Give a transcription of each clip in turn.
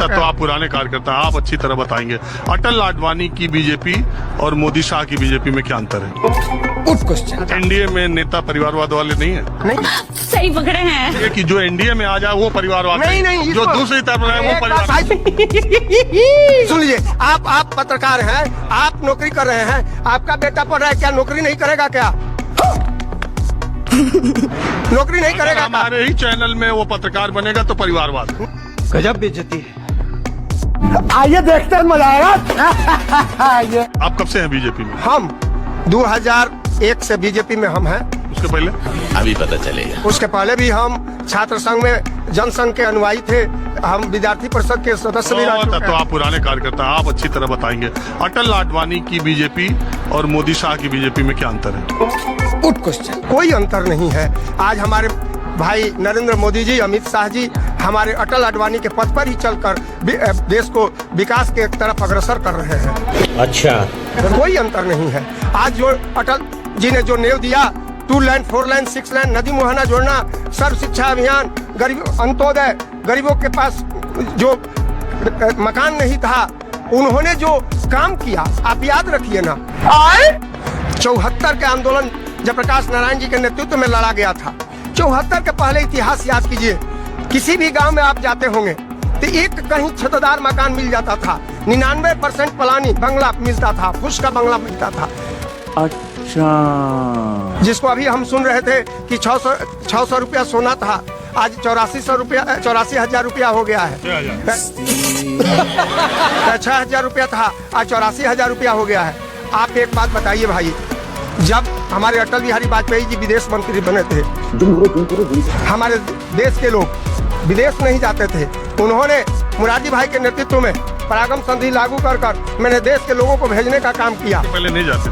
तब तो आप पुराने कार्यकर्ता, आप अच्छी तरह बताएंगे अटल आडवाणी की बीजेपी और मोदी शाह की बीजेपी में क्या अंतर है? Good question. एनडीए में नेता परिवारवाद वाले नहीं है? नहीं, सही पकड़े हैं। ये कि जो एनडीए में आ जाए वो परिवारवाद नहीं, जो दूसरी तरफ है वो परिवार। सुन लीजिए, आप पत्रकार हैं, आप नौकरी कर रहे हैं, आपका बेटा पढ़ रहा है, क्या नौकरी नहीं करेगा क्या? नौकरी नहीं करेगा? हमारे ही चैनल में वो पत्रकार बनेगा तो परिवारवाद। गजब बेइज्जती है। आइए देखते हैं, मजा आएगा। आप कब से हैं बीजेपी में? हम 2001 से बीजेपी में हम हैं। उसके पहले? अभी पता चलेगा। उसके पहले भी हम छात्र संघ में जनसंघ के अनुयायी थे, हम विद्यार्थी परिषद के सदस्य भी रह चुके तो हैं। आप पुराने कार्यकर्ता, आप अच्छी तरह बताएंगे अटल आडवाणी की बीजेपी और मोदी शाह की बीजेपी में क्या अंतर है? Good question. कोई अंतर नहीं है। आज हमारे भाई नरेंद्र मोदी जी, अमित शाह जी हमारे अटल आडवाणी के पद पर ही चलकर देश को विकास के तरफ अग्रसर कर रहे हैं। अच्छा, कोई अंतर नहीं है। आज जो अटल जी ने जो नेव दिया, 2 लाइन 4 लाइन 6 लाइन नदी मुहाना जोड़ना, सर्व शिक्षा अभियान, गरीब अंत्योदय, गरीबों के पास जो मकान नहीं था, उन्होंने जो काम किया आप याद रखिए ना। 74 के आंदोलन जयप्रकाश नारायण जी के नेतृत्व में लड़ा गया था। 74 के पहले इतिहास याद कीजिए। किसी भी गांव में आप जाते होंगे तो एक कहीं छतदार मकान मिल जाता था, 99% पलानी बंगला मिलता था, फुस का बंगला मिलता था। अच्छा, जिसको अभी हम सुन रहे थे कि 600 रुपया सोना था, आज 84,000 रुपया हो गया है। 6,000 रुपया था, आज 84,000 रुपया हो गया है। आप एक बात बताइए भाई, जब हमारे अटल बिहारी वाजपेयी जी विदेश मंत्री बने थे, हमारे देश के लोग विदेश नहीं जाते थे। उन्होंने मुरारजी भाई के नेतृत्व में परागम संधि लागू कर मैंने देश के लोगों को भेजने का काम किया। पहले नहीं जाते?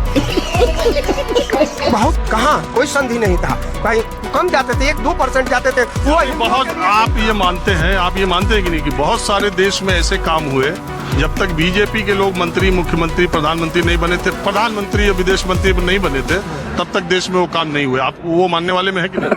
बहुत कहाँ, कोई संधि नहीं था भाई, कम जाते थे, 1-2% जाते थे। वो बहुत आप ये मानते हैं कि नहीं कि बहुत सारे देश में ऐसे काम हुए जब तक बीजेपी के लोग मंत्री, मुख्यमंत्री, प्रधानमंत्री नहीं बने थे, प्रधानमंत्री या विदेश मंत्री नहीं बने थे, तब तक देश में वो काम नहीं हुए। आप वो मानने वाले में है कि नहीं?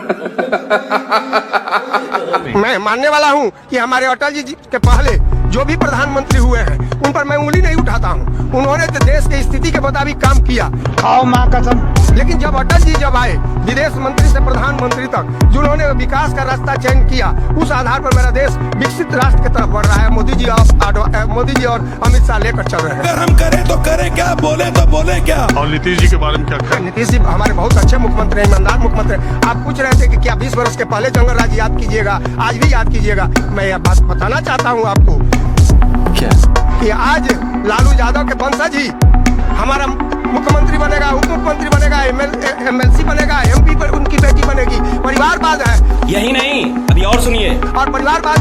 मैं मानने वाला हूँ कि हमारे अटल जी के पहले जो भी प्रधानमंत्री हुए हैं उन पर मैं उंगली नहीं उठाता हूँ। उन्होंने तो देश की स्थिति के मुताबिक काम किया, खाओ माँ कसम। लेकिन जब अटल जी जब आए विदेश मंत्री से प्रधानमंत्री तक, जिन्होंने विकास का रास्ता चयन किया, उस आधार पर मेरा देश विकसित राष्ट्र की तरफ बढ़ रहा है। मोदी जी और अमित शाह लेकर चल रहे हैं। अगर हम करें तो करें क्या, बोले तो बोले क्या। और नीतीश जी के बारे में क्या कहें? नीतीश जी हमारे बहुत अच्छे मुख्यमंत्री हैं, ईमानदार मुख्यमंत्री। आप पूछ रहे थे कि क्या 20 वर्ष के पहले जंगल राज याद कीजिएगा, आज भी याद कीजिएगा। मैं यह बात बताना चाहता हूँ आपको क्या? कि आज लालू यादव के वंशज ही हमारा मुख्यमंत्री बनेगा, उप मुख्यमंत्री बनेगा, MLC बनेगा, MP पर उनकी बेटी बनेगी। परिवारवाद है। यही नहीं, अभी और सुनिए। और परिवारवाद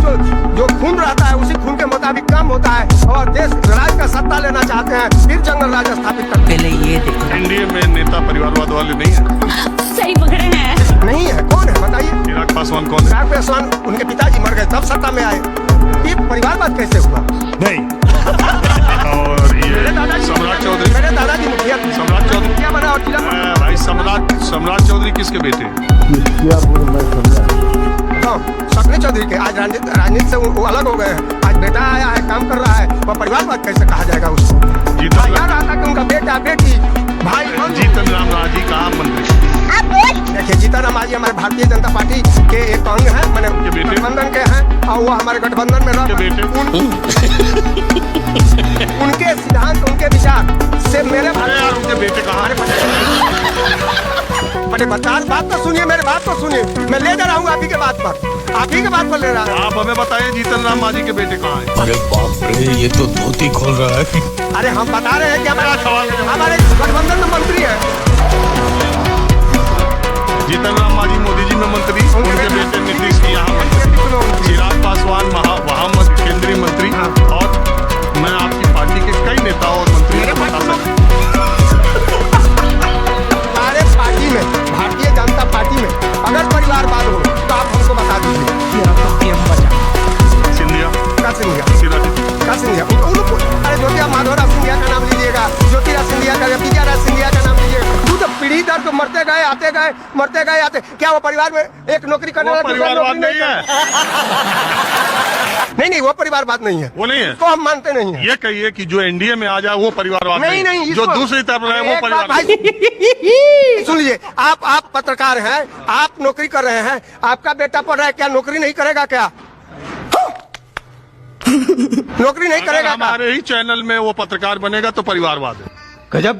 जो खून रहता है उसी खून के मुताबिक काम होता है, और देश राज का सत्ता लेना चाहते हैं, फिर जंगल राज स्थापित करते हैं। पहले ये देखो, एनडीए में नेता परिवारवाद वाले नहीं है? सही पकड़े हैं। नहीं है। कौन है बताइए? चिराग पासवान कौन है? चिराग पासवान, उनके पिताजी मर गए तब सत्ता में आए। ये परिवारवाद कैसे हुआ? नहीं। और ये सम्राट चौधरी, मेरे दादाजी मुखिया थे। सम्राट चौधरी मुखिया बना और जिला भाई सम्राट चौधरी किसके बेटे हैं? सकरी चौधरी के। आज राजनीति से वो अलग हो गए हैं। आज बेटा आया है, काम कर रहा है, वह परिवारवाद कैसे कहा जाएगा उसको? याद आता कि उनका बेटा बेटी भाई। जीतन राम मांझी कहाँ मंत्री? देखिए, जीतन राम मांझी हमारे भारतीय जनता पार्टी के एक अंग है, मैंने गठबंधन के हैं, और वो हमारे गठबंधन में उनके सिद्धांत, उनके विचार से मेरे उनके बेटे कहाँ? अरे बात तो सुनिए, मेरे बात तो सुनिए। मैं ले जा रहा हूँ आप ही के बात पर, आप ही के बात पर ले रहा हूँ। आप हमें बताइए जीतन राम मांझी के बेटे कहाँ हैं? अरे बाप रे, ये तो धोती खोल रहा है। अरे हम बता रहे हैं कि हमारे गठबंधन में मंत्री है। जीतन राम मांझी मोदी जी में मंत्री, उनके बेटे नीतीश जी यहाँ मंत्री, चिराग पासवान वहाँ केंद्रीय मंत्री, और मैं आपकी पार्टी के कई नेताओं और मंत्रियों को बता सकता हूँ। सारे पार्टी में, भारतीय जनता पार्टी में अगर परिवारवाद हो तो आप हमको बता दीजिए। सिंधिया का सिंधिया, सिराज सिंधिया, अरे ज्योतिरा माधवराव सिंधिया का नाम लीजिएगा, ज्योतिराज सिंधिया का, विजयराज सिंधिया का नाम लीजिएगा। तू तो पीढ़ी दर तो मरते गए आते गए, मरते गए आते। क्या वो परिवार में एक नौकरी करने वाला परिवारवाद नहीं है? नहीं वो परिवारवाद नहीं है, वो नहीं है। तो हम मानते नहीं है। ये कहिए कि जो एनडीए में आ जाए वो परिवारवाद नहीं जो इसको- दूसरी तरफ रहे वो एक बात परिवार भाई सुन लीजिए, आप पत्रकार हैं, आप नौकरी कर रहे हैं, आपका बेटा पढ़ रहा है, क्या नौकरी नहीं करेगा क्या? नौकरी नहीं अगर करेगा क्या? हमारे ही चैनल में वो पत्रकार बनेगा तो परिवारवाद है। गजब